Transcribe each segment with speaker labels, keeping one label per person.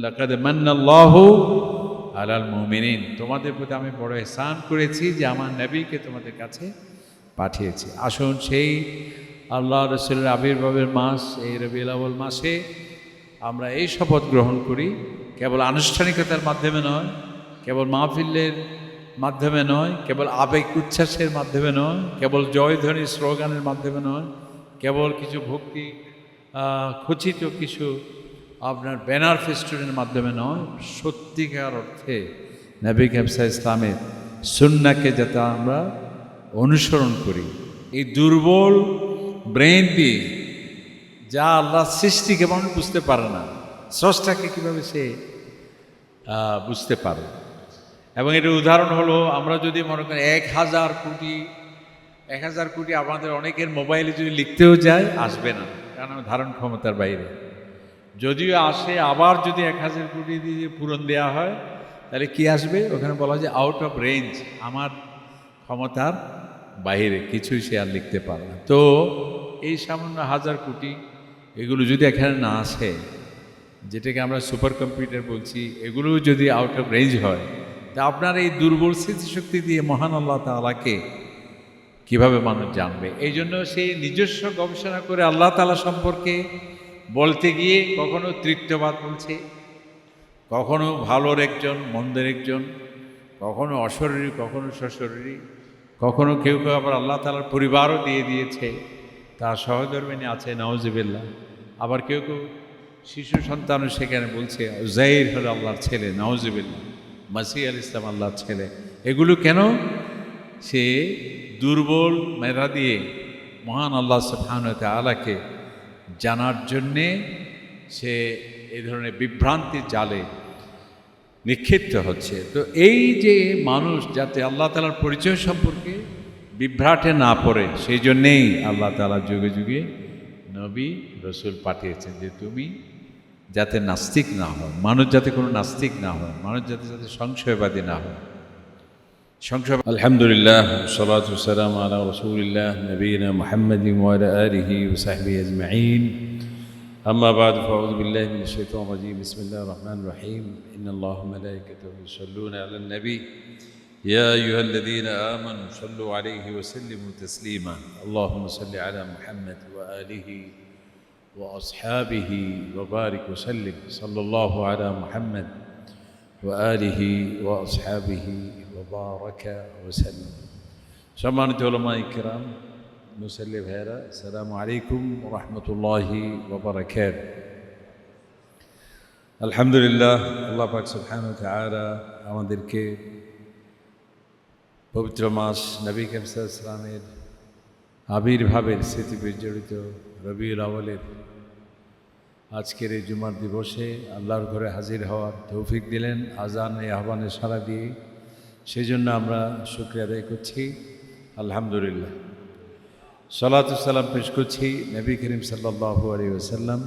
Speaker 1: লাকাদ মান্নাল্লাহু আলাল মুমিনিন, তোমাদের প্রতি আমি বড় ইহসান করেছি যে আমার নবীকে তোমাদের কাছে পাঠিয়েছি। আসুন সেই আল্লাহ রসুলের আবির্ভাবের মাস এই রবিউল আউয়াল মাসে আমরা এই শপথ গ্রহণ করি, কেবল আনুষ্ঠানিকতার মাধ্যমে নয়, কেবল মাহফিলের মাধ্যমে নয়, কেবল আবেগ উচ্ছ্বাসের মাধ্যমে নয়, কেবল জয়ধ্বনি স্লোগানের মাধ্যমে নয়, কেবল কিছু ভক্তি খচিত কিছু আপনার ব্যানার ফেস্টুনের মাধ্যমে নয়, সত্যিকার অর্থে নবী কেবসা ইসলামের সুন্নাহকে যাতে আমরা অনুসরণ করি। এই দুর্বল ব্রেন দিয়ে যা আল্লাহ সৃষ্টিকে মানুষ বুঝতে পারে না, স্রষ্টাকে কীভাবে সে বুঝতে পারে। এবং এটার উদাহরণ হলো, আমরা যদি মনে করি 1000 কোটি আমাদের অনেকের মোবাইলে যদি লিখতেও যায় আসবে না, কারণ ধারণ ক্ষমতার বাইরে। যদিও আসে, আবার যদি 1000 কোটি দিয়ে পূরণ দেওয়া হয় তাহলে কি আসবে? ওখানে বলা যায় আউট অফ রেঞ্জ, আমার ক্ষমতার বাইরে, কিছুই সে আর লিখতে পারে না। তো এই সামান্য 1000 কোটি এগুলো যদি এখানে না আসে, যেটাকে আমরা সুপার কম্পিউটার বলছি, এগুলো যদি আউট অফ রেঞ্জ হয়, তা আপনার এই দুর্বল স্মৃতিশক্তি দিয়ে মহান আল্লাহ তাআলাকে কীভাবে মানুষ জানবে? এই জন্য সেই নিজস্ব গবেষণা করে আল্লাহ তাআলা সম্পর্কে বলতে গিয়ে কখনো তৃতীয়বাদ বলছে, কখনো ভালোর একজন মন্দের একজন, কখনো অশরীরী কখনো সশরীরী, কখনো কেউ কেউ আবার আল্লাহ তাআলার পরিবারও দিয়ে দিয়েছে, তার সহধর্মিণী আছে নাউজুবিল্লাহ। আবার কেউ কেউ শিশু সন্তানও সেখানে বলছে উযাইর হলো আল্লাহর ছেলে, নাউজুবিল্লাহ। মাসিহ আলাইহিস ইসলাম আল্লাহর ছেলে। এগুলো কেন? সে দুর্বল মেধা দিয়ে মহান আল্লাহ সুবহানাহু ওয়া তাআলাকে জানার জন্যে সে এই ধরনের বিভ্রান্তির জালে নিক্ষিপ্ত হচ্ছে। তো এই যে মানুষ যাতে আল্লাহ তাআলার পরিচয় সম্পর্কে বিভ্রাটে না পড়ে, সেই জন্যেই আল্লাহ তাআলা যুগে যুগে নবী রসুল পাঠিয়েছেন, যে তুমি যাতে নাস্তিক না হয়, মানুষ যাতে কোনো নাস্তিক না হয়, মানুষ যাতে সংশয়বাদী না হয়। আলহামদুলিল্লাহ, সালাতু ওয়াসসালামু আলা রাসূলিল্লাহ নবিয়িনা মুহাম্মাদিন ওয়া আলা আলিহি ওয়া সাহবিহি আজমাইন। আম্মা বা'দ, ফাআউযু বিল্লাহি মিনাশ শাইতানির রাজীম। বিসমিল্লাহির রহমানির রহিম। ইন্নাল্লাহা ওয়া মালাইকাতাহু ইউসাল্লুনা আলান নবী ইয়া আইয়ুহাল্লাযীনা আমানু সাল্লু আলাইহি ওয়া সাল্লিমু তাসলিমা। আল্লাহুম্মা সাল্লি আলা মুহাম্মাদ ওয়া আলিহি ওয়া আসহাবিহি ওয়া বারিক ওয়া সাল্লিম। সাল্লাল্লাহু আলা মুহাম্মাদ ওয়া আলিহি ওয়া আসহাবিহি ওয়া বারাকা ওয়া সাল্লাম। সম্মানিত উলামায়ে কিরাম, মুসল্লি ভাইরা, আসসালামু আলাইকুম ওয়া রাহমাতুল্লাহি ওয়া বারাকাতুহু। আলহামদুলিল্লাহ, আল্লাহ পাক সুবহানাহু ওয়া তাআলা আমাদেরকে পবিত্র মাস নবী করিম সাল্লাল্লাহু আলাইহি ওয়াসাল্লামের আবির্ভাবের স্মৃতি বিজড়িত রবিউল আউয়ালের আজকের এই জুমার দিবসে আল্লাহর ঘরে হাজির হওয়ার তৌফিক দিলেন, আজানে আহ্বানে সাড়া দিয়ে। সেই জন্য আমরা শুকরিয়া আদায় করছি, আলহামদুলিল্লাহ। সালাতু সালাম পেশ করছি নবী করিম সাল্লাল্লাহু আলাইহি ওয়াসাল্লাম,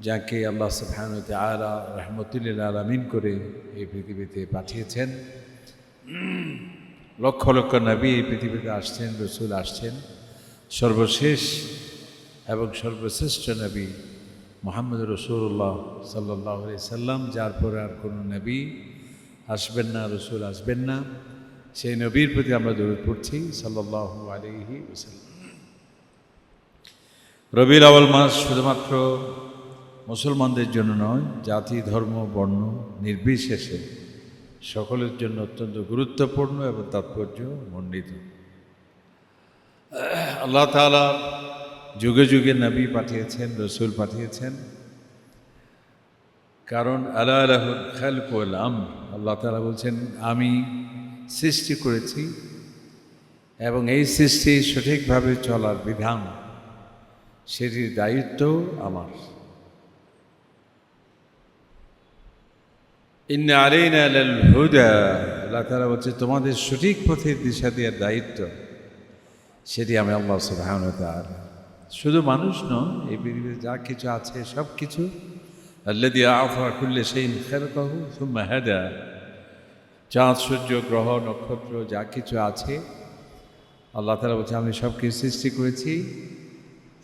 Speaker 1: যাকে আল্লাহ সুবহানাহু ওয়া তাআলা রাহমাতুল লিল আলামিন করে এই পৃথিবীতে পাঠিয়েছেন। লক্ষ লক্ষ নবী এই পৃথিবীতে আসছেন, রসুল আসছেন। সর্বশেষ এবং সর্বশ্রেষ্ঠ নবী মুহাম্মদ রাসূলুল্লাহ সাল্লাল্লাহু আলাইহি সাল্লাম, যার পরে আর কোনো নবী আসবেন না, রসুল আসবেন না। সেই নবীর প্রতি আমরা দরুদ পড়ছি সাল্লাল্লাহু আলাইহি ওয়াসাল্লাম। রবিউল আউয়াল মাস শুধুমাত্র মুসলমানদের জন্য নয়, জাতি ধর্ম বর্ণ নির্বিশেষে সকলের জন্য অত্যন্ত গুরুত্বপূর্ণ এবং তাৎপর্যমণ্ডিত। আল্লাহ তাআলা যুগে যুগে নবী পাঠিয়েছেন, রসুল পাঠিয়েছেন, কারণ আলা লাহুল খালকু ওয়াল আমর। আল্লাহ তাআলা বলছেন, আমি সৃষ্টি করেছি এবং এই সৃষ্টি সঠিকভাবে চলার বিধান, সেটির দায়িত্ব আমার। ইন্না আলাইনা লাল হুদা, আল্লাহ তাআলা বলছে তোমাদের সঠিক পথের দিশা দেওয়ার দায়িত্ব, সেটি আমি আল্লাহ সুবহানাহু ওয়া তাআলা। শুধু মানুষ নয়, এই পৃথিবীতে যা কিছু আছে সব কিছু, আল্লাযী আ'তা কুল্লা শাইইন খালাকাহু সুম্মা হাদা, চাঁদ সূর্য গ্রহ নক্ষত্র যা কিছু আছে, আল্লাহ তাআলা বলছে আমি সব কিছু সৃষ্টি করেছি।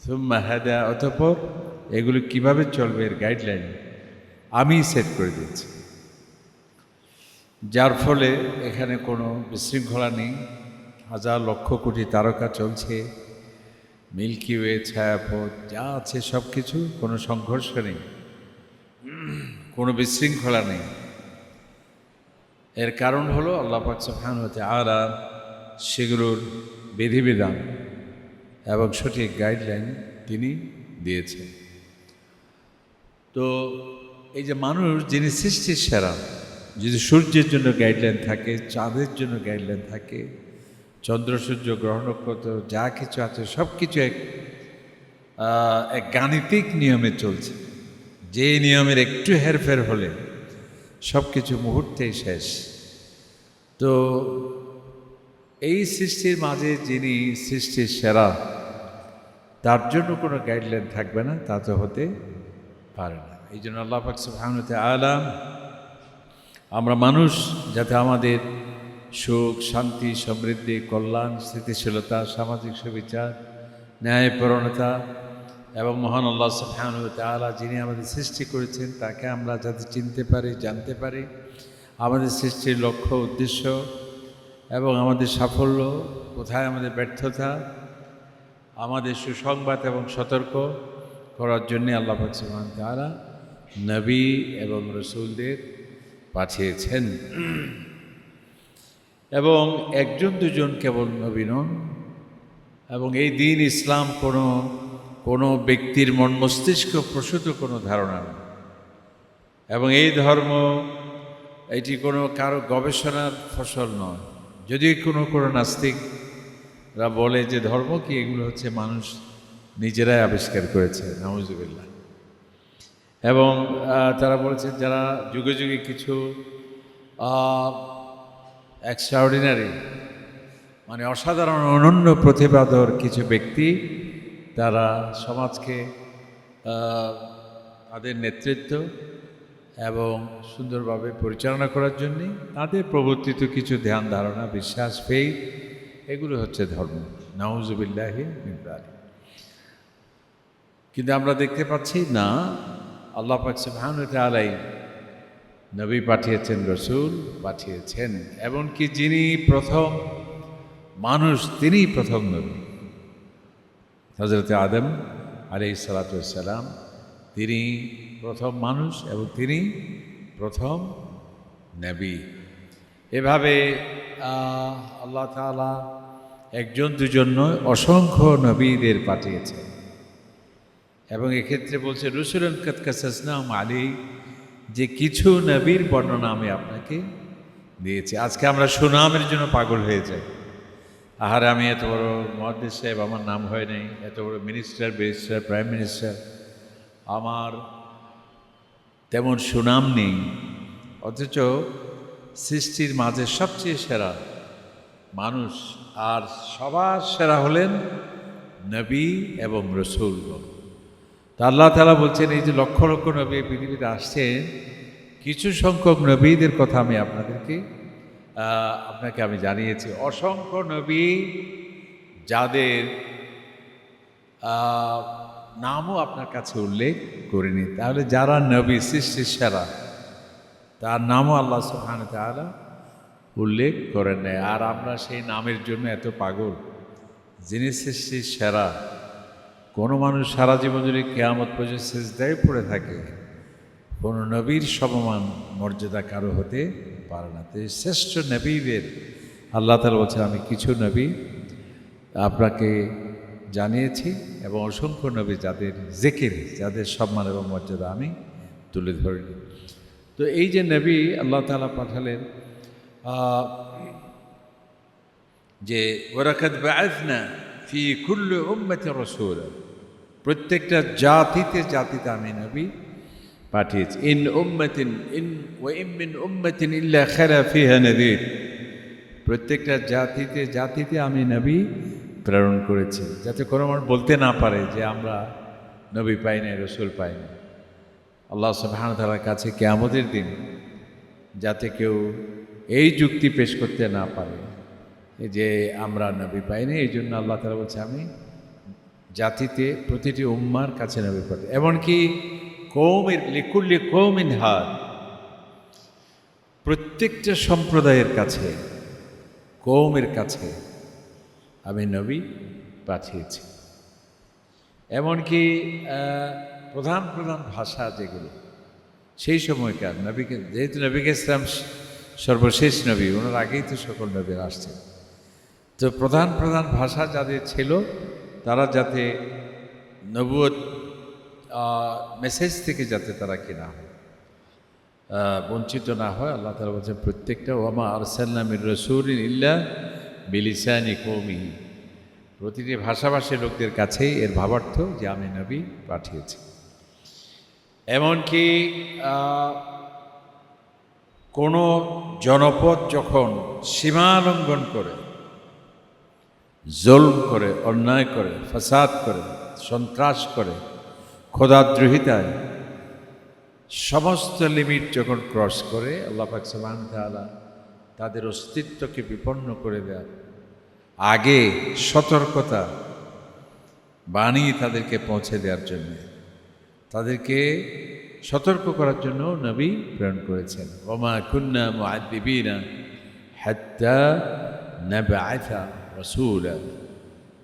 Speaker 1: সুম্মা হাদা, অতঃপর এগুলো কিভাবে চলবে এর গাইডলাইন আমি সেট করে দিয়েছি, যার ফলে এখানে কোনো বিশৃঙ্খলা নেই। হাজার লক্ষ কোটি তারকা চলছে, মিল্কি ওয়ে, ছায়াপথ যা আছে সব কিছু, কোনো সংঘর্ষ নেই, কোনো বিশৃঙ্খলা নেই। এর কারণ হলো আল্লাহ পাক সুবহানাহু ওয়া তাআলা সেগুলোর বিধিবিধান এবং সঠিক গাইডলাইন তিনি দিয়েছেন। তো এই যে মানুষ যিনি সৃষ্টির সেরা, যদি সূর্যের জন্য গাইডলাইন থাকে, চাঁদের জন্য গাইডলাইন থাকে, চন্দ্র সূর্য গ্রহ নক্ষত্র যা কিছু আছে সব কিছু এক গাণিতিক নিয়মে চলছে, যে নিয়মের একটু হেরফের হলে সব কিছু মুহূর্তেই শেষ। তো এই সৃষ্টির মাঝে যিনি সৃষ্টির সেরা, তার জন্য কোনো গাইডলাইন থাকবে না, তা তো হতে পারে না। এই জন্য আল্লাহ পাক সুবহানাহু ওয়া তাআলা আমরা মানুষ যাতে আমাদের সুখ, শান্তি, সমৃদ্ধি, কল্যাণ, স্থিতিশীলতা, সামাজিক সুবিচার, ন্যায়পরণতা এবং মহান আল্লাহ সুবহানাহু ওয়া তাআলা যিনি আমাদের সৃষ্টি করেছেন তাকে আমরা যাতে চিনতে পারি, জানতে পারি, আমাদের সৃষ্টির লক্ষ্য, উদ্দেশ্য এবং আমাদের সাফল্য কোথায়, আমাদের ব্যর্থতা, আমাদের সুসংবাদ এবং সতর্ক করার জন্যে আল্লাহ পাক সুবহানাহু ওয়া তাআলা নবী এবং রসুলদের পাঠিয়েছেন। এবং একজন দুজন কেবল নবী নন, এবং এই দিন ইসলাম কোনো ব্যক্তির মন মস্তিষ্ক প্রসূত কোনো ধারণা নয়, এবং এই ধর্ম এটি কারো গবেষণার ফসল নয়। যদি কোনো নাস্তিকরা বলে যে ধর্ম কি, এগুলো হচ্ছে মানুষ নিজেরাই আবিষ্কার করেছে, নাউজুবিল্লাহ। এবং তারা বলেছেন যারা যুগে যুগে কিছু এক্সট্রাঅর্ডিনারি মানে অসাধারণ অনন্য প্রতিভাধর কিছু ব্যক্তি, তারা সমাজকে তাদের নেতৃত্ব এবং সুন্দরভাবে পরিচালনা করার জন্যে তাদের প্রবর্তিত কিছু ধ্যান ধারণা, বিশ্বাস, ফেইথ, এগুলো হচ্ছে ধর্ম, নাউজুবিল্লাহি মিন যালিক। কিন্তু আমরা দেখতে পাচ্ছি না, আল্লাহ পাক সুবহানাহু ওয়া তাআলা নবী পাঠিয়েছেন, রসুল পাঠিয়েছেন, এমনকি যিনি প্রথম মানুষ তিনি প্রথম নবী, হযরত আদম আলাইহিস সালাতু ওয়াস সালাম, তিনি প্রথম মানুষ এবং তিনি প্রথম নবী। এভাবে আল্লাহ তাআলা একজন দুজন নয়, অসংখ্য নবীদের পাঠিয়েছেন। এবং এক্ষেত্রে বলছে রুসুলান কাদ কাসাসনাহুম আলাইক, যে কিছু নবীর বর্ণনা আমি আপনাকে দিয়েছি। আজকে আমরা সুনামের জন্য পাগল হয়ে যাই। আহারে, আমি এত বড় মুহাদ্দিস সাহেব, আমার নাম হয় নাই, এত বড় মিনিস্টার, ব্যারিস্টার, প্রাইম মিনিস্টার, আমার তেমন সুনাম নেই, অথচ সৃষ্টির মাঝে সবচেয়ে সেরা মানুষ আর সবার সেরা হলেন নবী এবং রসুলগণ। তা আল্লাহ তাআলা বলছেন এই যে লক্ষ লক্ষ নবী পৃথিবীতে আসছেন, কিছু সংখ্যক নবীদের কথা আমি আপনাকে আমি জানিয়েছি। অসংখ্য নবী যাদের নামও আপনার কাছে উল্লেখ করিনি। তাহলে যারা নবী সৃষ্টির সেরা, তার নামও আল্লাহ সুবহানাহু ওয়া তাআলা উল্লেখ করেন নাই। আর আমরা সেই নামের জন্য এত পাগল। যিনি সৃষ্টির সেরা, কোনো মানুষ সারা জীবন যদি কিয়ামত পর্যন্ত সিজদায় পড়ে থাকে, কোনো নবীর সমমান মর্যাদা কারো হতে পারে না। তো শ্রেষ্ঠ নবীদের আল্লাহ তাআলা বলছেন আমি কিছু নবী আপনাকে জানিয়েছি, এবং অসংখ্য নবী যাদের জিকির, যাদের সম্মান এবং মর্যাদা আমি তুলে ধরিনি। তো এই যে নবী আল্লাহ তাআলা পাঠালেন, যে ওয়ালাকাদ বাআসনা ফি কুল্লি উম্মাতিন রাসূলা, প্রত্যেকটা জাতিতে আমি নবী পাঠিয়েছি। ইন মিন উম্মাতিন ইল্লা খালা ফিহা নাযীর, প্রত্যেকটা জাতিতে আমি নবী প্রেরণ করেছি, যাতে কোনো মানুষ বলতে না পারে যে আমরা নবী পাই নাই, রসুল পাই না। আল্লাহ সুবহানাহু ওয়া তাআলার কাছে কিয়ামতের দিন যাতে কেউ এই যুক্তি পেশ করতে না পারে যে আমরা নবী পাই না, এই জন্য আল্লাহ তাআলা বলছে আমি জাতিতে প্রতিটি উম্মার কাছে নবী পাঠাই। এমনকি কৌমের লিকুল্লি কৌমিন হাদ, প্রত্যেকটা সম্প্রদায়ের কাছে, কৌমের কাছে আমি নবী পাঠিয়েছি। এমনকি প্রধান প্রধান ভাষা যেগুলো সেই সময়কার নবীকে, যেহেতু নবীকে ইসলাম সর্বশেষ নবী, ওনার আগেই তো সকল নবীরা আসছেন, তো প্রধান প্রধান ভাষা যাদের ছিল তারা যাতে নবুয়ত মেসেজ থেকে যাতে তারা কিনা হয়, বঞ্চিত না হয়, আল্লাহ তাআলা বলছেন প্রত্যেকটা ওয়ামা আরসালনা মির রাসূলিন ইল্লা বিলিসানি কওমিহি, প্রতিটি ভাষাভাষী লোকদের কাছেই এর ভাবার্থ যে আমি নবী পাঠিয়েছি। এমনকি কোনো জনপদ যখন সীমা লঙ্ঘন করে, জুলম করে, অন্যায় করে, ফাসাদ করে, সন্ত্রাস করে, খোদাদ্রোহিতায় সমস্ত লিমিট যখন ক্রস করে, আল্লাহ পাক সুবহানাহু ওয়া তাআলা তাদের অস্তিত্বকে বিপন্ন করে দেয় আগে সতর্কতা বাণী তাদেরকে পৌঁছে দেওয়ার জন্য, তাদেরকে সতর্ক করার জন্য নবী প্রেরণ করেছেন। ওমা কুন্না মুআদ্দিবিনা হাত্তা নাবআথা রাসূলা,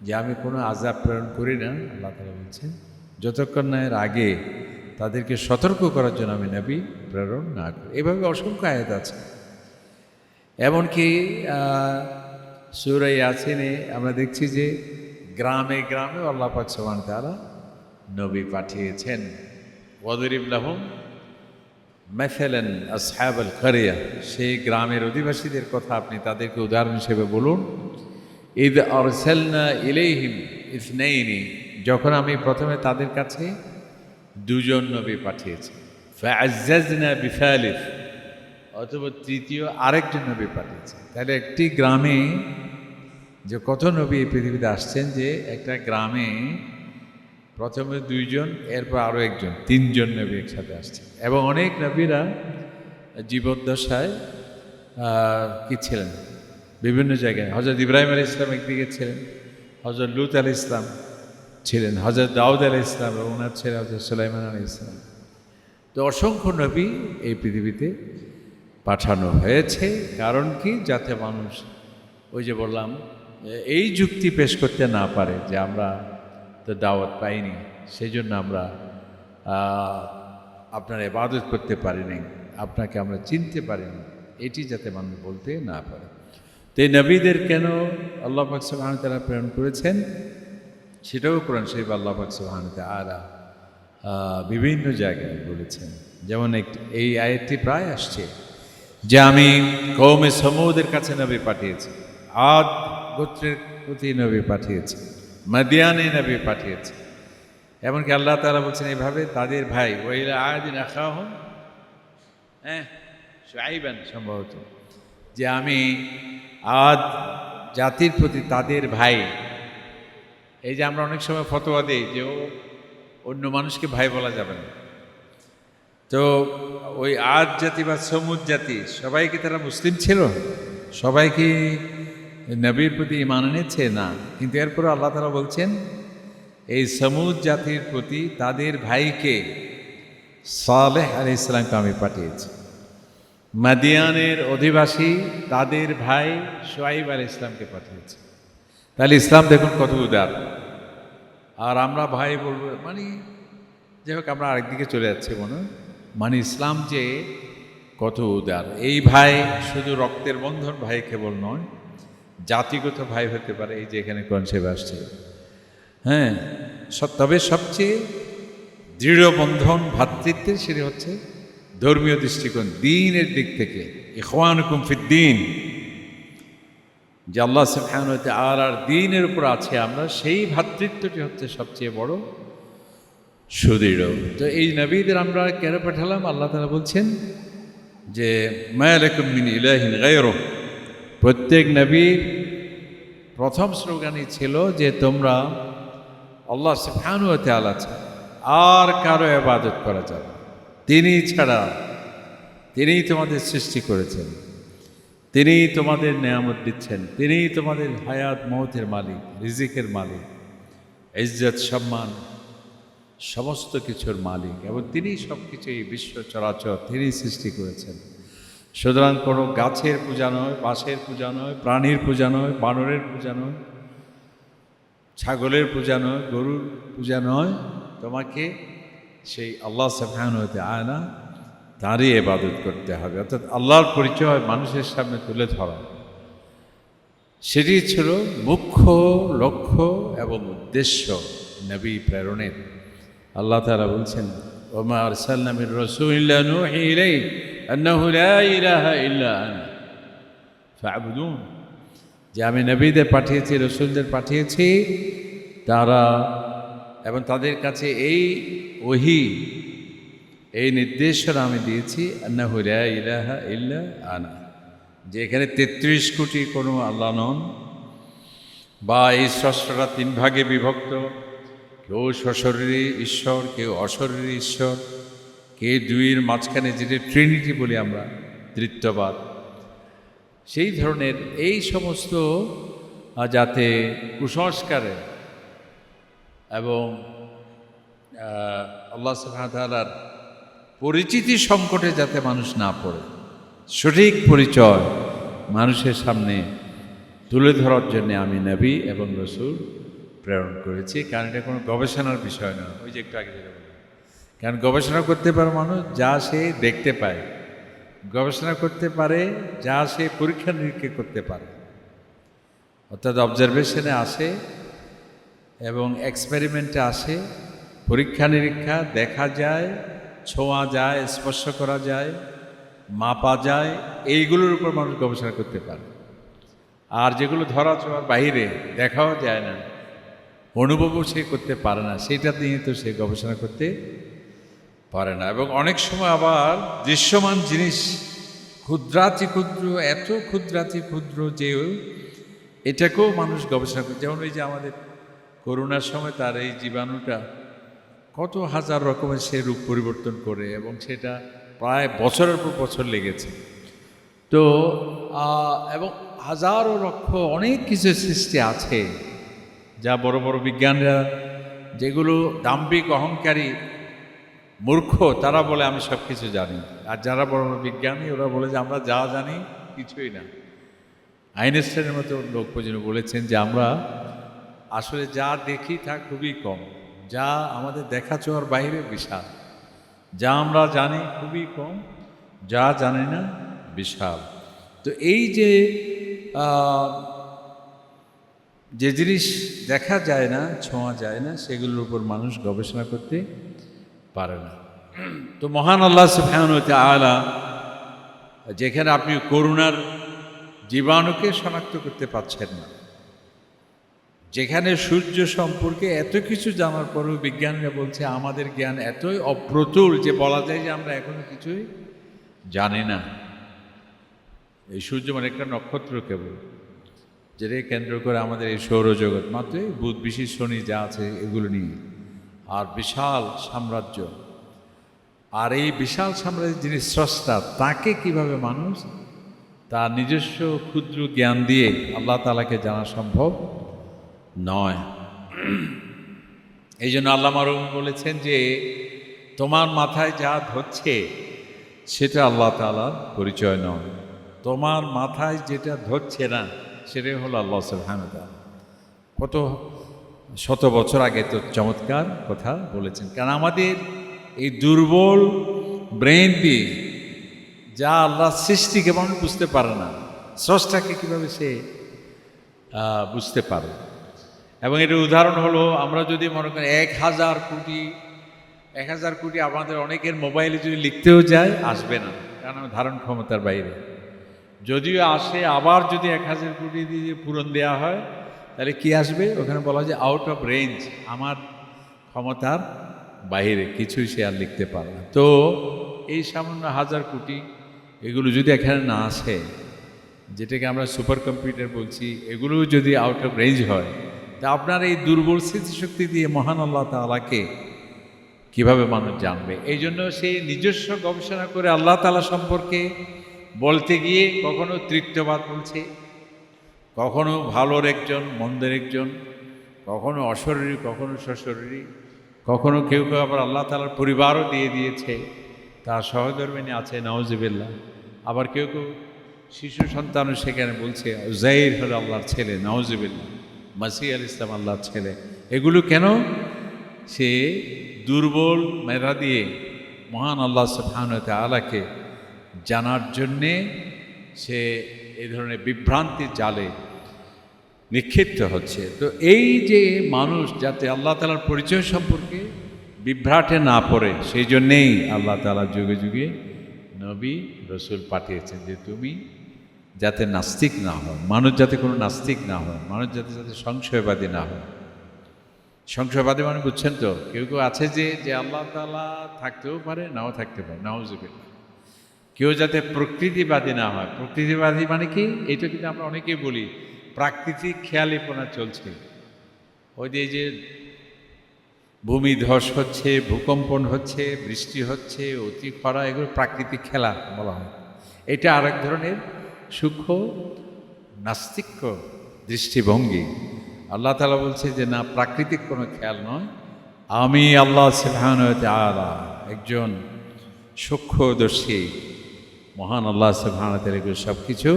Speaker 1: যে আমি কোনো আযাব প্রেরণ করি না, আল্লাহ তাআলা বলছেন, যতক্ষণ না এর আগে তাদেরকে সতর্ক করার জন্য আমি নবী প্রেরণ না করি। এভাবে অসংখ্য আয়াত আছে। এমনকি সূরা ইয়াসিনে আমরা দেখছি যে গ্রামে গ্রামে আল্লাহ পাক সুবহানাহু ওয়া তাআলা নবী পাঠিয়েছেন। ওয়াদরিব লাহুম মাসালান আসহাবাল কারিয়া, সেই গ্রামের অধিবাসীদের কথা আপনি তাদেরকে উদাহরণ হিসেবে বলুন। ইদ আরসালনা ইলাইহিম ইসনাইনি, যখন আমি প্রথমে তাদের কাছে দুজন নবী পাঠিয়েছি। ফাআজ্জাজনা বিসালিস, অথবা তৃতীয় আরেকজন নবী পাঠিয়েছি। তাহলে একটি গ্রামে যে কত নবী এই পৃথিবীতে আসছেন, যে একটা গ্রামে প্রথমে দুইজন, এরপর আরও একজন, তিনজন নবী একসাথে আসছেন। এবং অনেক নবীরা জীবদ্দশায় কি ছিলেন, বিভিন্ন জায়গায়। হযরত ইব্রাহিম আলাইহিস সালাম একদিকে ছিলেন, হযরত লূত আলাইহিস সালাম ছিলেন, হযরত দাউদ আলাইহিস সালাম এবং ওনার ছেলে হযরত সুলাইমান আলাইহিস সালাম। তো অসংখ্য নবী এই পৃথিবীতে পাঠানো হয়েছে। কারণ কি, যাতে মানুষ, ওই যে বললাম, এই যুক্তি পেশ করতে না পারে যে আমরা তো দাওয়াত পাইনি, সেই জন্য আমরা আপনার ইবাদত করতে পারিনি, আপনাকে আমরা চিনতে পারিনি, এটি যাতে মানুষ বলতে না পারে। তো এই নবীদের কেন আল্লাহ পাক সুবহানাহু ওয়া তাআলা প্রেরণ করেছেন, সেটাও কোরআন শরীফ আল্লাহ পাক সুবহানাহু ওয়া তাআলা বিভিন্ন জায়গায় বলেছেন। যেমন এই আয়াতটি প্রায় আসছে যে আমি কওমে সমুদের কাছে নবী পাঠিয়েছি, আদ গোত্রের প্রতি নবী পাঠিয়েছি, মাদিয়ানে নবী পাঠিয়েছি। এমনকি আল্লাহ তাআলা বলছেন এভাবে তাদের ভাই ওয়াইলা আদিন আখাহুম শুআইবান, সম্ভবত, যে আমি আদ জাতির প্রতি তাদের ভাই। এই যে আমরা অনেক সময় ফতোয়া দিই যে অন্য মানুষকে ভাই বলা যাবে না, তো ওই আদ জাতি বা সমুদ জাতি সবাই কি তারা মুসলিম ছিল? সবাই কি নবীর প্রতি ঈমান এনেছে? না। কিন্তু এরপর আল্লাহ তাআলা বলছেন এই সমুদ জাতির প্রতি তাদের ভাইকে সালেহ আলাইহিস সালামকে আমি পাঠিয়েছি। মাদিয়ানের অধিবাসী তাদের ভাই শুআইব আলাইহিস সালামকে পাঠিয়েছি। তাহলে ইসলাম দেখুন কত উদার। আর আমরা ভাই বলবো মানে, যাই হোক, আমরা আরেকদিকে চলে যাচ্ছি মনে, মানে ইসলাম যে কত উদার। এই ভাই শুধু রক্তের বন্ধন ভাই কেবল নয়, জাতিগত ভাই হতে পারে। এই যে এখানে কনসেপ্ট আসছে, হ্যাঁ, তবে সবচেয়ে দৃঢ় বন্ধন ভ্রাতৃত্বের সেটি হচ্ছে ধর্মীয় দৃষ্টিকোণ, দ্বীনের দিক থেকে। ইখওয়ানুকুম ফিদ্দীন, যে আল্লাহ সুবহানাহু ওয়া তাআলার দ্বীনের উপর আছে আমরা, সেই ভ্রাতৃত্বটি হচ্ছে সবচেয়ে বড় সুদৃঢ়। তো এই নবীদের আমরা কেন পাঠালাম? আল্লাহ তাআলা বলছেন যে মা লাকুম মিন ইলাহিন গায়রুহু, প্রত্যেক নবীর প্রথম স্লোগানই ছিল যে তোমরা আল্লাহ সুবহানাহু ওয়া তাআলা ছাড়া আর কারো ইবাদত করা যাবে না। তিনি ছাড়া, তিনিই তোমাদের সৃষ্টি করেছেন, তিনিই তোমাদের নেয়ামত দিচ্ছেন, তিনিই তোমাদের হায়াত মওতের মালিক, রিজিকের মালিক, ইজ্জত সম্মান সমস্ত কিছুর মালিক এবং তিনিই সব কিছু, এই বিশ্ব চরাচর তিনিই সৃষ্টি করেছেন। সুতরাং কোনো গাছের পূজা নয়, বাঁশের পূজা নয়, প্রাণীর পূজা নয়, বানরের পূজা নয়, ছাগলের পূজা নয়, গরুর পূজা নয়, তোমাকে সেই আল্লাহ সুবহানাহু ওয়া তাআলা তারই ইবাদত করতে হবে। অর্থাৎ আল্লাহর পরিচয় মানুষের সামনে তুলে ধরা, সেটি ছিল মুখ্য লক্ষ্য এবং উদ্দেশ্য নবী প্রেরণের। আল্লাহ তাআলা বলছেন, ওমা আরসালনা মির রাসূলিন ইল্লা নূহি ইলাইহি আন্নাহু লা ইলাহা ইল্লা আনা ফা'বুদুন, যে আমি নবীদের পাঠিয়েছি, রসুলদের পাঠিয়েছি, তারা এবং তাদের কাছে এই ওহী, এই নির্দেশনা আমি দিয়েছি, আন্নাহু লা ইলাহা ইল্লা আনা, যে এখানে ৩৩ কোটি কোনো আল্লাহ নন, বা এই স্রষ্টারা ৩ ভাগে বিভক্ত, কেউ সশরীরী ঈশ্বর, কেউ অশরীরী ঈশ্বর, কে দুইয়ের মাঝখানে, যেটা ট্রিনিটি বলি আমরা, তৃত্ববাদ, সেই ধরনের এই সমস্ত যাতে কুসংস্কারে এবং আল্লাহ সুবহানাহু ওয়া তাআলার পরিচিতি সংকটে যাতে মানুষ না পড়ে, সঠিক পরিচয় মানুষের সামনে তুলে ধরার জন্য আমি নবী এবং রসুল প্রেরণ করেছি। কারণ এটা কোনো গবেষণার বিষয় নয়, ওই যে একটু আগে যেটা বললাম, কারণ গবেষণা করতে পারে মানুষ যা সে দেখতে পায়, গবেষণা করতে পারে যা সে পরীক্ষা নিরীক্ষা করতে পারে, অর্থাৎ অবজারভেশনে আসে এবং এক্সপেরিমেন্টে আসে, পরীক্ষা নিরীক্ষা, দেখা যায়, ছোঁয়া যায়, স্পর্শ করা যায়, মাপা যায়, এইগুলোর উপর মানুষ গবেষণা করতে পারে। আর যেগুলো ধরা ছোঁয়ার বাইরে, দেখাও যায় না, অনুভবও সে করতে পারে না, সেটা নিয়ে তো সে গবেষণা করতে পারে না। এবং অনেক সময় আবার দৃশ্যমান জিনিস ক্ষুদ্রাতি ক্ষুদ্র, এত ক্ষুদ্রাতি ক্ষুদ্র যে এটাকেও মানুষ গবেষণা করে। যেমন এই যে আমাদের করোনার সময় তার এই জীবাণুটা কত হাজার রকমের সে রূপ পরিবর্তন করে, এবং সেটা প্রায় বছরের পর বছর লেগেছে। তো এবং হাজারো লক্ষ অনেক কিছু সৃষ্টি আছে যা বড় বড় বিজ্ঞানীরা, যেগুলো দাম্ভিক অহংকারী মূর্খ, তারা বলে আমি সব কিছু জানি, আর যারা বড় বড় বিজ্ঞানী ওরা বলে যে আমরা যা জানি কিছুই না। আইনস্টাইনের মতো লোক পর্যন্ত বলেছেন যে আমরা আসলে যা দেখি তা খুবই কম, যা আমাদের দেখা ছোঁয়ার বাইরে বিশাল, যা আমরা জানি খুবই কম, যা জানি না বিশাল। তো এই যে যে জিনিস দেখা যায় না, ছোঁয়া যায় না, সেগুলোর উপর মানুষ গবেষণা করতে পারে না। তো মহান আল্লাহ সুবহানাহু ওয়া তাআলা, যেখানে আপনি করোনার জীবাণুকে শনাক্ত করতে পারছেন না, যেখানে সূর্য সম্পর্কে এত কিছু জানার পরেও বিজ্ঞানীরা বলছে আমাদের জ্ঞান এতই অপ্রতুল যে বলা যায় যে আমরা এখনো কিছুই জানি না। এই সূর্য মানে একটা নক্ষত্র কেবল, যেটাকে কেন্দ্র করে আমাদের এই সৌরজগৎ, মাত্র বুধ, বিশেষ, শনি যা আছে এগুলো নিয়ে, আর বিশাল সাম্রাজ্য। আর এই বিশাল সাম্রাজ্যের যিনি স্রষ্টা, তাকে কিভাবে মানুষ তার নিজস্ব ক্ষুদ্র জ্ঞান দিয়ে আল্লাহ তাআলাকে জানা সম্ভব নয়। এই জন্য আল্লাহ মারুম বলেছেন যে তোমার মাথায় যা ধরছে সেটা আল্লাহ তাআলার পরিচয় নয়, তোমার মাথায় যেটা ধরছে না সেটাই হলো আল্লাহ সুবহানাহু ওয়া তাআলা। কত শত বছর আগে তো চমৎকার কথা বলেছেন। কারণ আমাদের এই দুর্বল ব্রেন দিয়ে যা আল্লাহ সৃষ্টিকে মানুষ বুঝতে পারে না, স্রষ্টাকে কীভাবে সে বুঝতে পারে। এবং এটার উদাহরণ হলো, আমরা যদি মনে করি 1000 কোটি আমাদের অনেকের মোবাইলে যদি লিখতেও যায় আসবে না, কারণ ধারণ ক্ষমতার বাইরে। যদিও আসে, আবার যদি 1000 কোটি দিয়ে পূরণ দেওয়া হয় তাহলে কি আসবে? ওখানে বলা যায় আউট অফ রেঞ্জ, আমার ক্ষমতার বাইরে, কিছুই সে আর লিখতে পারে না। তো এই সামান্য 1000 কোটি এগুলো যদি এখানে না আসে, যেটাকে আমরা সুপার কম্পিউটার বলছি, এগুলো যদি আউট অফ রেঞ্জ হয়, তা আপনার এই দুর্বল স্মৃতিশক্তি দিয়ে মহান আল্লাহ তাআলাকে কীভাবে মানুষ জানবে? এই জন্য সেই নিজস্ব গবেষণা করে আল্লাহ তাআলা সম্পর্কে বলতে গিয়ে কখনো তৃতীয়বাদ বলছে, কখনো ভালোর একজন মন্দের একজন, কখনো অশরীরী, কখনো সশরীরী, কখনো কেউ কেউ আবার আল্লাহ তাআলার পরিবারও দিয়ে দিয়েছে, তার সহধর্মিণী আছে, নাউজুবিল্লাহ। আবার কেউ কেউ শিশু সন্তানও সেখানে বলছে উযাইর হলো আল্লাহর ছেলে, নাউজুবিল্লাহ। মাসিহ আলাইহিস ইসলাম আল্লাহর ছেলে। এগুলো কেন? সে দুর্বল মেধা দিয়ে মহান আল্লাহ সুবহানাহু ওয়া তাআলাকে জানার জন্যে সে এই ধরনের বিভ্রান্তির জালে নিক্ষিপ্ত হচ্ছে। তো এই যে মানুষ যাতে আল্লাহ তাআলার পরিচয় সম্পর্কে বিভ্রাটে না পড়ে, সেই জন্যেই আল্লাহ তাআলা যুগে যুগে নবী রসুল পাঠিয়েছেন, যে তুমি যাতে নাস্তিক না হয়, মানুষ যাতে কোনো নাস্তিক না হয়, মানুষ যাতে যাতে সংশয়বাদী না হয়। সংশয়বাদী মানে বুঝছেন তো? কেউ কেউ আছে যে আল্লাহ তাআলা থাকতেও পারে, নাও থাকতে পারে, নাউজুবিল্লাহ। কেউ যাতে প্রকৃতিবাদী না হয়। প্রকৃতিবাদী মানে কি? এটা কিন্তু আমরা অনেকেই বলি প্রাকৃতিক খেয়ালিপনা চলছে। ওই যে ভূমি ধস হচ্ছে, ভূকম্পন হচ্ছে, বৃষ্টি হচ্ছে, অতি খরা, এগুলো প্রাকৃতিক খেলা বলা হয়। এটা আরেক ধরনের সূক্ষ্ম নাস্তিক্য দৃষ্টিভঙ্গি। আল্লাহ তাআলা বলছে যে না, প্রাকৃতিক কোনো খেয়াল নয়, আমি আল্লাহ সুবহানাহু ওয়া তাআলা একজন সূক্ষ্মদর্শী মহান আল্লাহ সুবহানাহু ওয়া তাআলা এগুলো সব কিছু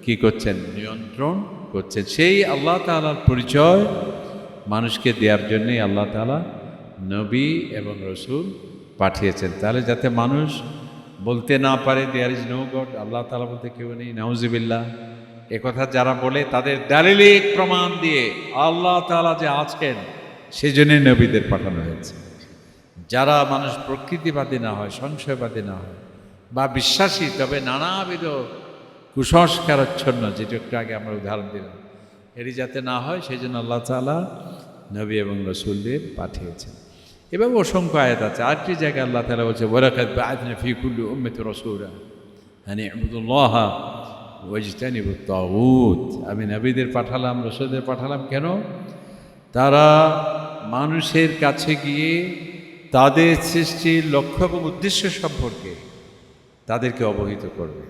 Speaker 1: কী করছেন? নিয়ন্ত্রণ করছেন। সেই আল্লাহ তাআলার পরিচয় মানুষকে দেওয়ার জন্যই আল্লাহ তাআলা নবী এবং রসুল পাঠিয়েছেন। তাহলে যাতে মানুষ বলতে না পারে দেয়ার ইজ নো গড, আল্লাহ তাআলা বলতে কেউ নেই, নাউজুবিল্লাহ। একথা যারা বলে তাদের দালিলিক প্রমাণ দিয়ে আল্লাহ তাআলা যে আছেন সেজন্যই নবীদের পাঠানো হয়েছে। যারা মানুষ প্রকৃতিবাদী না হয়, সংশয়বাদী না হয়, বা বিশ্বাসী তবে নানাবিধ কুসংস্কারাচ্ছন্ন, যেটা একটু আগে আমরা উদাহরণ দিলাম, এরই যাতে না হয় সেই জন্য আল্লাহ তাআলা নবী এবং রসুলদের পাঠিয়েছেন। এবং অসংখ্য আয়াত আছে। আরেকটি জায়গায় আল্লাহ তাআলা বলছে ওয়ালাকাদ বা'আথনা ফী কুল্লি উম্মাতিন রাসূলা আন ই'বুদুল্লাহা ওয়াজতানিবুত তাগুত। আমি নবীদের পাঠালাম, রসুলদের পাঠালাম কেন? তারা মানুষের কাছে গিয়ে তাদের সৃষ্টির লক্ষ্য এবং উদ্দেশ্য সম্পর্কে তাদেরকে অবহিত করবে।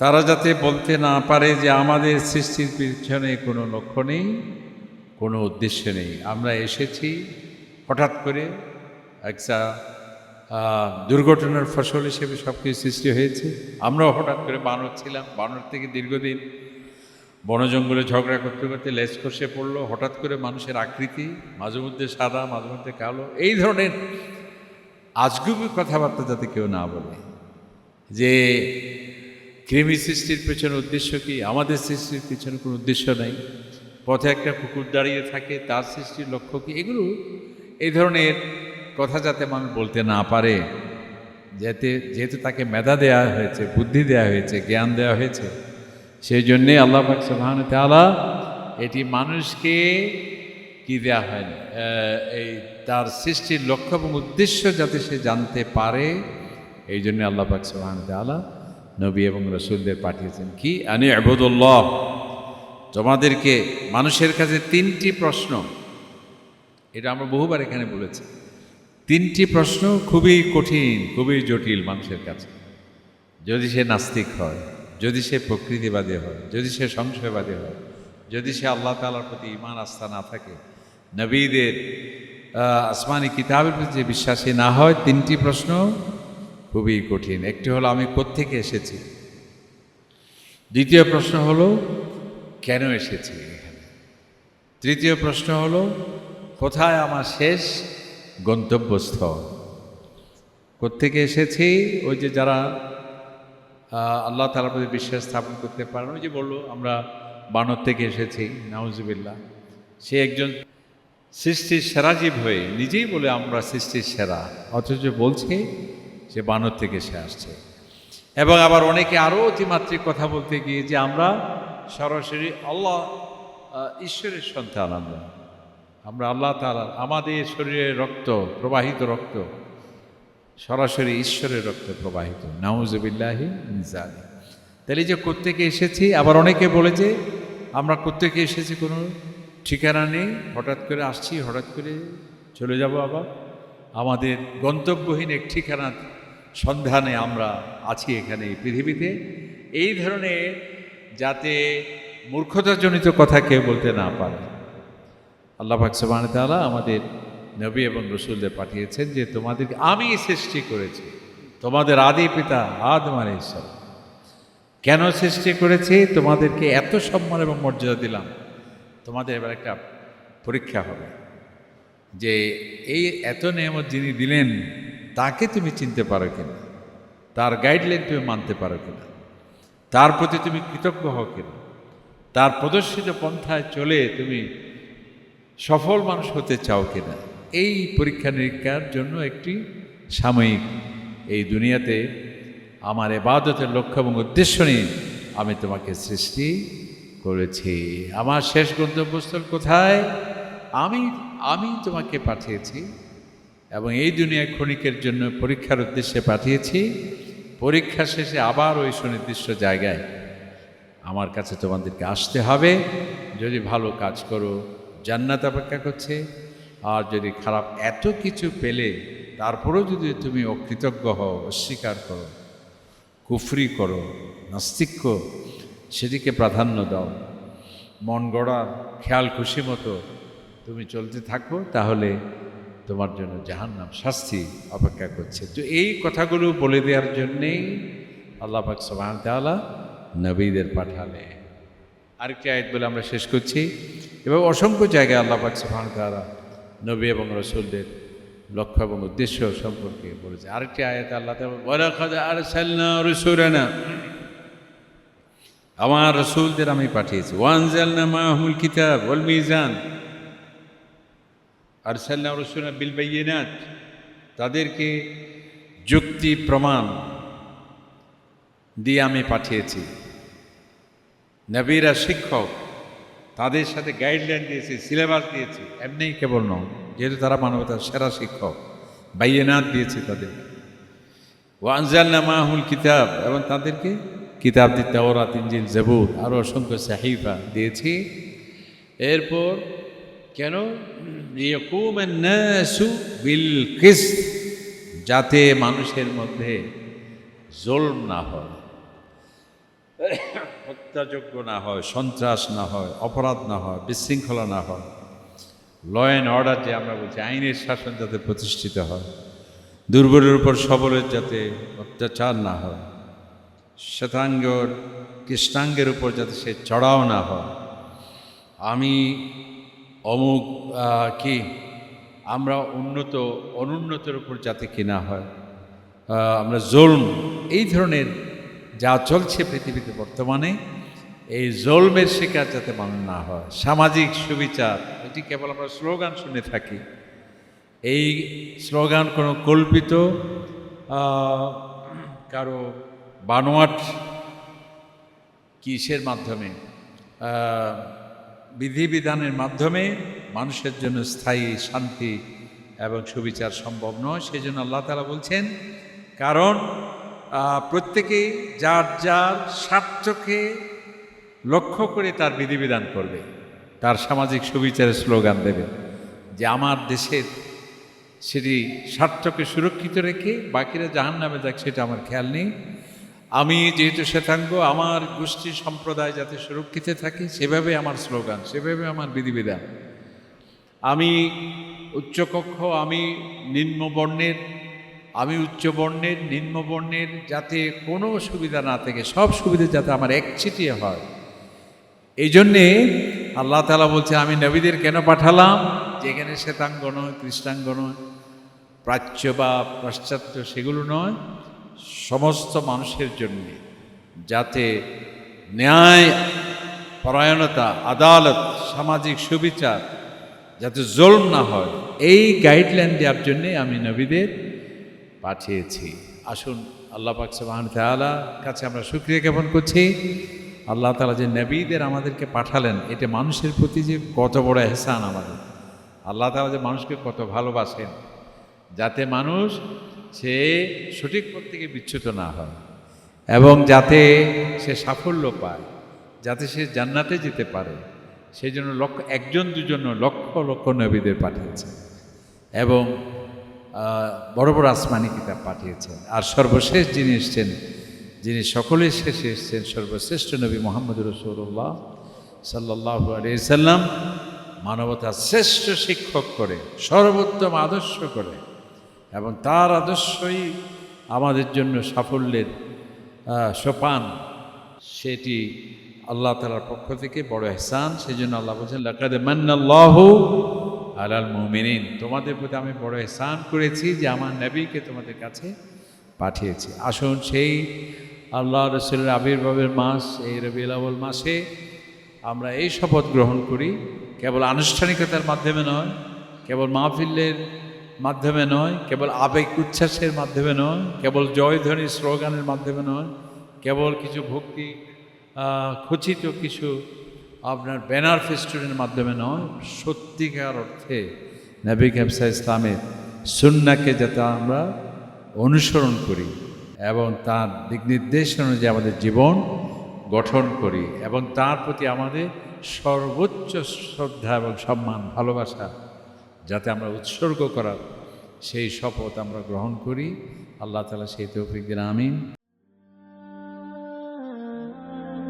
Speaker 1: তারা যাতে বলতে না পারে যে আমাদের সৃষ্টির পিছনে কোনো লক্ষ্য নেই, কোনো উদ্দেশ্য নেই, আমরা এসেছি হঠাৎ করে একটা দুর্ঘটনার ফসল হিসেবে সব কিছু সৃষ্টি হয়েছে। আমরাও হঠাৎ করে বানর ছিলাম, বানর থেকে দীর্ঘদিন বন জঙ্গলে ঝগড়া করতে করতে লেজ খসে পড়লো, হঠাৎ করে মানুষের আকৃতি মাঝে মধ্যে সাদা, মাঝে মধ্যে কালো, এই ধরনের আজগুবি কথাবার্তা যাতে কেউ না বলে। যে কৃমি সৃষ্টির পেছনে উদ্দেশ্য কি? আমাদের সৃষ্টির পেছনে কোনো উদ্দেশ্য নেই। পথে একটা কুকুর দাঁড়িয়ে থাকে, তার সৃষ্টির লক্ষ্য কি? এগুলো এই ধরনের কথা যাতে মানুষ বলতে না পারে, যেহেতু তাকে মেধা দেওয়া হয়েছে, বুদ্ধি দেওয়া হয়েছে, জ্ঞান দেওয়া হয়েছে, সেই জন্যে আল্লাহ পাক সুবহানাহু ওয়া তাআলা এটি মানুষকে কি দেওয়া হয়নি, এই তার সৃষ্টির লক্ষ্য এবং উদ্দেশ্য যাতে সে জানতে পারে, এই জন্য আল্লাহ পাক সুবহানাহু ওয়া তাআলা নবী এবং রসুলদের পাঠিয়েছেন। কি? আনি ইবুদুল্লাহ। তোমাদেরকে মানুষের কাছে তিনটি প্রশ্ন, এটা আমরা বহুবার এখানে বলেছি, তিনটি প্রশ্ন খুবই কঠিন, খুবই জটিল মানুষের কাছে। যদি সে নাস্তিক হয়, যদি সে প্রকৃতিবাদী হয়, যদি সে সংশয়বাদী হয়, যদি সে আল্লাহ তাআলার প্রতি ঈমান আস্থা না থাকে, নবীদের আসমানি কিতাবের প্রতি যে বিশ্বাসী না হয়, তিনটি প্রশ্ন খুবই কঠিন। একটি হলো আমি কোত্থেকে এসেছি, দ্বিতীয় প্রশ্ন হলো কেন এসেছি এখানে, তৃতীয় প্রশ্ন হলো কোথায় আমার শেষ গন্তব্যস্থল। কোত্থেকে এসেছি, ওই যে যারা আল্লাহ তাআলার প্রতি বিশ্বাস স্থাপন করতে পারে, ওই যে বললো আমরা বানর থেকে এসেছি, নাউজুবিল্লাহ। সে একজন সৃষ্টির সেরা জীব হয়ে নিজেই বলে আমরা সৃষ্টির সেরা, অথচ বলছে সে বানর থেকে সে আসছে। এবং আবার অনেকে আরও অতিমাত্রিক কথা বলতে গিয়ে যে আমরা সরাসরি আল্লাহ ঈশ্বরের সন্তান, আমরা আল্লাহ তাআলা, আমাদের শরীরে রক্ত প্রবাহিত, রক্ত সরাসরি ঈশ্বরের রক্ত প্রবাহিত, নাউজুবিল্লাহি মিন যালিক। তাহলে যে কোত্থেকে এসেছি, আবার অনেকে বলে যে আমরা কোত্থেকে এসেছি কোনো ঠিকানা নেই, হঠাৎ করে আসছি, হঠাৎ করে চলে যাব, আবার আমাদের গন্তব্যহীন এক ঠিকানার সন্ধানে আমরা আছি এখানে এই পৃথিবীতে। এই ধরনের যাতে মূর্খতাজনিত কথা কেউ বলতে না পারে, আল্লাহ পাক সুবহানাহু ওয়া তাআলা আমাদের নবী এবং রসুলদের পাঠিয়েছেন যে তোমাদেরকে আমি সৃষ্টি করেছি, তোমাদের আদি পিতা আদম আলাইহিস সালাম। কেন সৃষ্টি করেছি? তোমাদেরকে এত সম্মান এবং মর্যাদা দিলাম, তোমাদের এবার একটা পরীক্ষা হবে যে এই এত নেয়ামত যিনি দিলেন তাকে তুমি চিনতে পারো কিনা, তার গাইডলাইন তুমি মানতে পারো কিনা, তার প্রতি তুমি কৃতজ্ঞ হও কিনা, তার প্রদর্শিত পন্থায় চলে তুমি সফল মানুষ হতে চাও কিনা। এই পরীক্ষা নিরীক্ষার জন্য একটি সাময়িক এই দুনিয়াতে আমার ইবাদতের লক্ষ্য এবং উদ্দেশ্য নিয়ে আমি তোমাকে সৃষ্টি করেছি। আমার শেষ গন্তব্যস্থল কোথায়? আমি তোমাকে পাঠিয়েছি এবং এই দুনিয়ায় ক্ষণিকের জন্য পরীক্ষার উদ্দেশ্যে পাঠিয়েছি। পরীক্ষা শেষে আবার ওই সুনির্দিষ্ট জায়গায় আমার কাছে তোমাদেরকে আসতে হবে। যদি ভালো কাজ করো জান্নাত অপেক্ষা করছে, আর যদি খারাপ এত কিছু পেলে তারপরেও যদি তুমি অকৃতজ্ঞ হও, অস্বীকার করো, কুফরি করো, নাস্তিক্য, সেদিকে প্রাধান্য দাও, মন গড়া খেয়াল খুশি মতো তুমি চলতে থাকো, তাহলে তোমার জন্য জাহান্নাম শাস্তি অপেক্ষা করছে। তো এই কথাগুলো বলে দেওয়ার জন্যেই আল্লাহ পাক সুবহানাহু ওয়া তাআলা নবীদের পাঠালে। আরেকটি আয়াত বলে আমরা শেষ করছি। এবং অসংখ্য জায়গায় আল্লাহ পাক সুবহানাহু ওয়া তাআলা নবী এবং রাসূলদের লক্ষ্য এবং উদ্দেশ্য সম্পর্কে বলেছে। আরেকটি আয়াতে আল্লাহ তাআলা ওয়ালাকাদ আরসালনা রাসূলানা, আমার রাসূলদের আমি পাঠিয়েছি, ওয়ানজালনা মাআহুল কিতাব ওয়াল মিজান, আরসালনা রাসূলানা বিল বাইয়িনাত, তাদেরকে যুক্তি প্রমাণ দিয়ে আমি পাঠিয়েছি। নবীরা শিক্ষক, তাদের সাথে গাইডলাইন দিয়েছি, সিলেবাস দিয়েছি, এমনি কেবল নয়, যেহেতু তারা মানবতার সেরা শিক্ষক, বাইয়িনাত দিয়েছি তাদের। ওয়ানজালনা মাআহুল কিতাব, এবং তাদেরকে কিতাব দিয়ে তাওরাত, ইনজিল, জাবুর, আরও অসংখ্য সাহিফা দিয়েছি। এরপর কেন? লিয়াকুমান নাসু বিল কিসত, যাতে মানুষের মধ্যে জুলম না হয়, হত্যাযজ্ঞ না হয়, সন্ত্রাস না হয়, অপরাধ না হয়, বিশৃঙ্খলা না হয়, ল অ্যান্ড অর্ডার যে আমরা বলছি, আইনের শাসন যাতে প্রতিষ্ঠিত হয়, দুর্বলের উপর সবলের যাতে অত্যাচার না হয়, শ্বেতাঙ্গর কৃষ্ণাঙ্গের উপর যাতে সে চড়াও না হয়, আমি অমুক কি আমরা অনুন্নতের উপর যাতে কি না হয়, আমরা জুলম, এই ধরনের যা চলছে পৃথিবীতে বর্তমানে, এই জুলমের শিকার যাতে মানুষ না হয়, সামাজিক সুবিচার, এটি কেবল আমরা স্লোগান শুনে থাকি। এই স্লোগান কোনো কল্পিত কারো বানোয়াট কিসের মাধ্যমে, বিধিবিধানের মাধ্যমে মানুষের জন্য স্থায়ী শান্তি এবং সুবিচার সম্ভব নয়। সেই জন্য আল্লাহ তাআলা বলছেন, কারণ প্রত্যেকেই যার যার স্বার্থকে লক্ষ্য করে তার বিধিবিধান করবে, তার সামাজিক সুবিচারের স্লোগান দেবে, যে আমার দেশের সেটি স্বার্থকে সুরক্ষিত রেখে বাকিরা জাহান্নামে যাক সেটা আমার খেয়াল নেই, আমি যেহেতু শ্বেতাঙ্গ, আমার গোষ্ঠী সম্প্রদায় যাতে সুরক্ষিত থাকে সেভাবে আমার স্লোগান, সেভাবে আমার বিধিবিধান। আমি উচ্চকক্ষ, আমি নিম্নবর্ণের, আমি উচ্চবর্ণের, নিম্নবর্ণের যাতে কোনো সুবিধা না থাকে, সব সুবিধা যাতে আমার একচিটিয়ে হয়। এই জন্যে আল্লাহ তাআলা বলছে, আমি নবীদের কেন পাঠালাম? যেখানে শ্বেতাঙ্গ নয়, কৃষ্ণাঙ্গ নয়, প্রাচ্য বা পাশ্চাত্য সেগুলো নয়, সমস্ত মানুষের জন্য যাতে ন্যায় পরায়ণতা, আদালত, সামাজিক সুবিচার, যাতে জুলম না হয়, এই গাইডলাইন দেওয়ার জন্যে আমি নবীদের পাঠিয়েছি। আসুন আল্লাহ পাক সুবহানাহু ওয়া তাআলার কাছে আমরা শুকরিয়া জ্ঞাপন করছি। আল্লাহ তাআলা যে নবীদের আমাদেরকে পাঠালেন, এটা মানুষের প্রতি যে কত বড় এহসান আমাদের। আল্লাহ তাআলা যে মানুষকে কত ভালোবাসেন, যাতে মানুষ সে সঠিক পথ থেকে বিচ্যুত না হয় এবং যাতে সে সাফল্য পায়, যাতে সে জান্নাতে যেতে পারে। সেই জন্য একজন দুজন লক্ষ লক্ষ নবীদের পাঠিয়েছেন এবং বড় বড় আসমানি কিতাব পাঠিয়েছেন। আর সর্বশেষ যিনি এসছেন, যিনি সকলের শেষে এসছেন, সর্বশ্রেষ্ঠ নবী মুহাম্মদ রাসূলুল্লাহ সাল্লাল্লাহু আলাইহি সাল্লাম, মানবতার শ্রেষ্ঠ শিক্ষক করে, সর্বোত্তম আদর্শ করে, এবং তার আদর্শই আমাদের জন্য সাফল্যের সোপান, সেটি আল্লাহ তাআলার পক্ষ থেকে বড় ইহসান। সেই জন্য আল্লাহ বলছেন, লাকাদ মান্নাল্লাহু আলাল মুমিনিন, তোমাদের প্রতি আমি বড় ইহসান করেছি যে আমার নবীকে তোমাদের কাছে পাঠিয়েছি। আসুন সেই আল্লাহ রসুলের আবির্ভাবের মাস, এই রবিউল আউয়াল মাসে আমরা এই শপথ গ্রহণ করি, কেবল আনুষ্ঠানিকতার মাধ্যমে নয়, কেবল মাহফিলের মাধ্যমে নয়, কেবল আবেগ উচ্ছ্বাসের মাধ্যমে নয়, কেবল জয়ধ্বনি স্লোগানের মাধ্যমে নয়, কেবল কিছু ভক্তি খচিত কিছু আপনার ব্যানার ফেস্টুনের মাধ্যমে নয়, সত্যিকার অর্থে নবী কারিম ইসলামের সুন্নাহকে যাতে আমরা অনুসরণ করি এবং তার দিক নির্দেশ অনুযায়ী আমাদের জীবন গঠন করি, এবং তার প্রতি আমাদের সর্বোচ্চ শ্রদ্ধা এবং সম্মান, ভালোবাসা যাতে আমরা উৎসর্গ করার সেই শপথ আমরা গ্রহণ করি। আল্লাহ তাআলা সেই তৌফিক দিন, আমিন।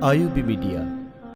Speaker 2: IUB media,